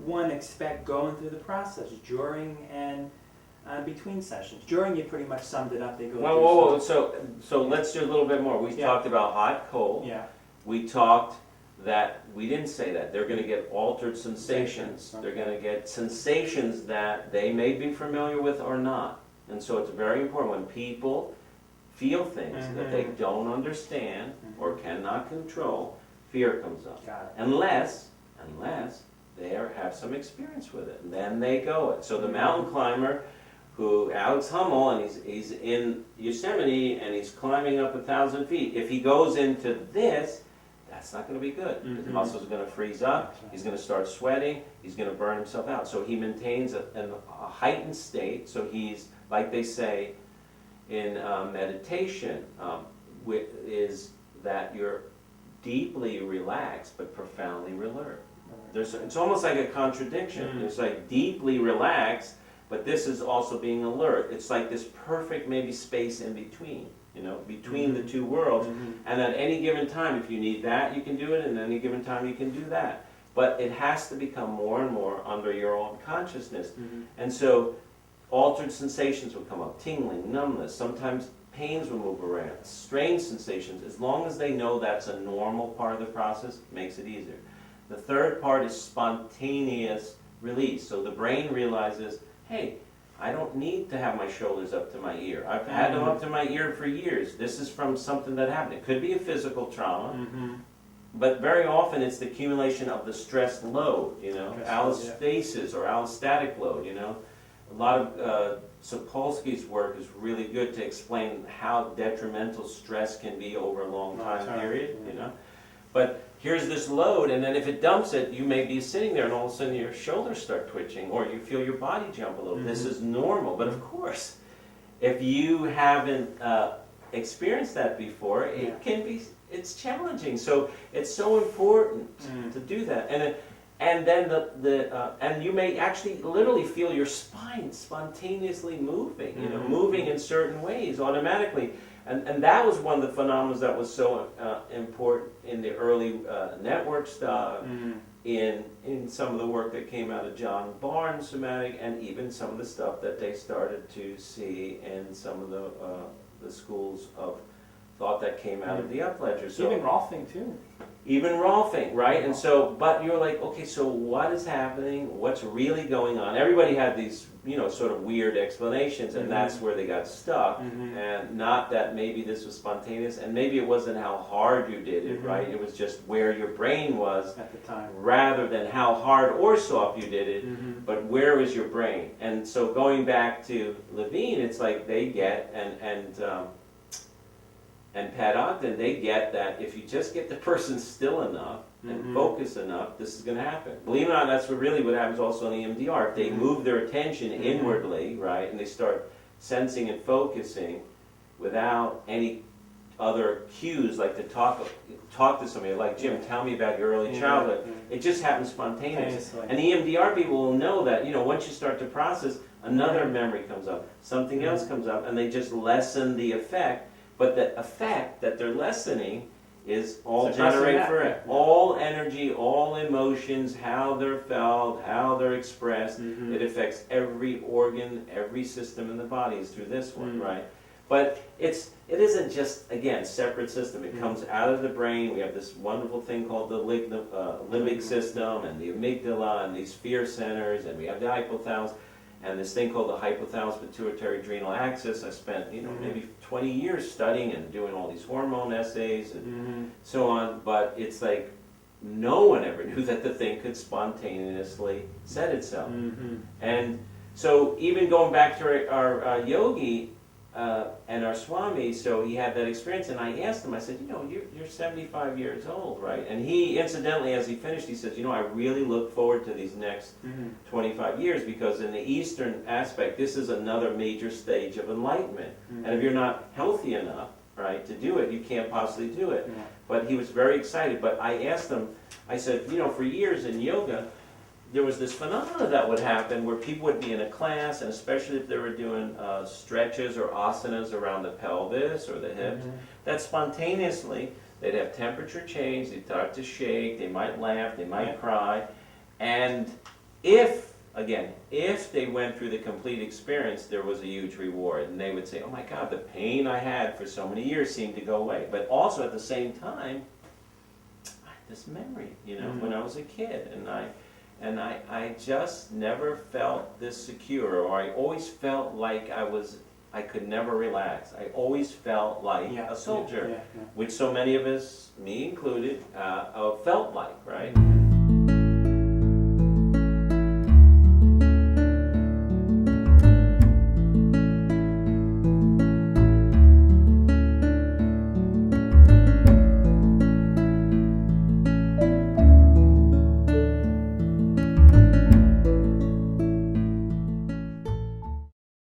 one expect going through the process during and between sessions? During, you pretty much summed it up. They go Well, through so let's do a little bit more. We talked about hot, cold. Yeah. We talked that, we didn't say that, they're going to get altered sensations. Okay. They're going to get sensations that they may be familiar with or not. And so it's very important when people feel things that they don't understand or cannot control, fear comes up. Got it. Unless they have some experience with it. And then they go it. So the mountain climber who, Alex Hummel, and he's in Yosemite and he's climbing up 1,000 feet. If he goes into this, that's not going to be good. His muscles are going to freeze up, he's going to start sweating, he's going to burn himself out. So he maintains a heightened state, so he's, like they say in meditation, is that you're deeply relaxed but profoundly alert. It's almost like a contradiction. It's like deeply relaxed, but this is also being alert. It's like this perfect maybe space in between. Between the two worlds, and at any given time, if you need that, you can do it, and at any given time, you can do that. But it has to become more and more under your own consciousness. And so, altered sensations will come up, tingling, numbness, sometimes pains will move around, strange sensations. As long as they know that's a normal part of the process, it makes it easier. The third part is spontaneous release. So the brain realizes, hey, I don't need to have my shoulders up to my ear. I've had them up to my ear for years. This is from something that happened. It could be a physical trauma, but very often it's the accumulation of the stress load, allostasis or allostatic load, A lot of Sapolsky's work is really good to explain how detrimental stress can be over a long time period, But here's this load, and then if it dumps it, you may be sitting there and all of a sudden your shoulders start twitching or you feel your body jump a little. This is normal, but of course, if you haven't experienced that before, it's challenging. So it's so important to do that. And then and you may actually literally feel your spine spontaneously moving, moving in certain ways automatically. And that was one of the phenomena that was so important in the early network stuff, in some of the work that came out of John Barnes' somatic, and even some of the stuff that they started to see in some of the schools of thought that came out of the Upledger. So even Rolfing too. Even Rolfing, right? And so, but you're like, okay, so what is happening? What's really going on? Everybody had these, sort of weird explanations, and that's where they got stuck. And not that maybe this was spontaneous, and maybe it wasn't how hard you did it, right? It was just where your brain was at the time, rather than how hard or soft you did it, but where was your brain? And so going back to Levine, it's like they get, and Pat Ogden, they get that if you just get the person still enough and focus enough, this is going to happen. Believe it or not, that's what happens also in EMDR. If they move their attention inwardly, right, and they start sensing and focusing without any other cues, like to talk to somebody, like Jim, tell me about your early childhood. It just happens spontaneously. And EMDR people will know that, once you start to process, another memory comes up, something else comes up, and they just lessen the effect. But the effect that they're lessening is all generated for it. All energy, all emotions, how they're felt, how they're expressed. It affects every organ, every system in the body is through this one, right? But it isn't just, again, separate system. It comes out of the brain. We have this wonderful thing called the limbic system and the amygdala and these fear centers, and we have the hypothalamus. And this thing called the hypothalamus pituitary adrenal axis. I spent, maybe 20 years studying and doing all these hormone essays and so on. But it's like no one ever knew that the thing could spontaneously set itself. And so even going back to our yogi and our Swami, so he had that experience, and I asked him, I said, you're 75 years old, right? And he, incidentally, as he finished, he says, I really look forward to these next 25 years, because in the Eastern aspect, this is another major stage of enlightenment. And if you're not healthy enough, right, to do it, you can't possibly do it. But he was very excited. But I asked him, I said, for years in yoga, there was this phenomena that would happen where people would be in a class, and especially if they were doing stretches or asanas around the pelvis or the hips, that spontaneously they'd have temperature change, they'd start to shake, they might laugh, they might cry, and if they went through the complete experience, there was a huge reward, and they would say, oh my God, the pain I had for so many years seemed to go away. But also at the same time, I had this memory, when I was a kid, and I just never felt this secure, or I always felt like I could never relax. I always felt like a soldier, which so many of us, me included, felt like, right?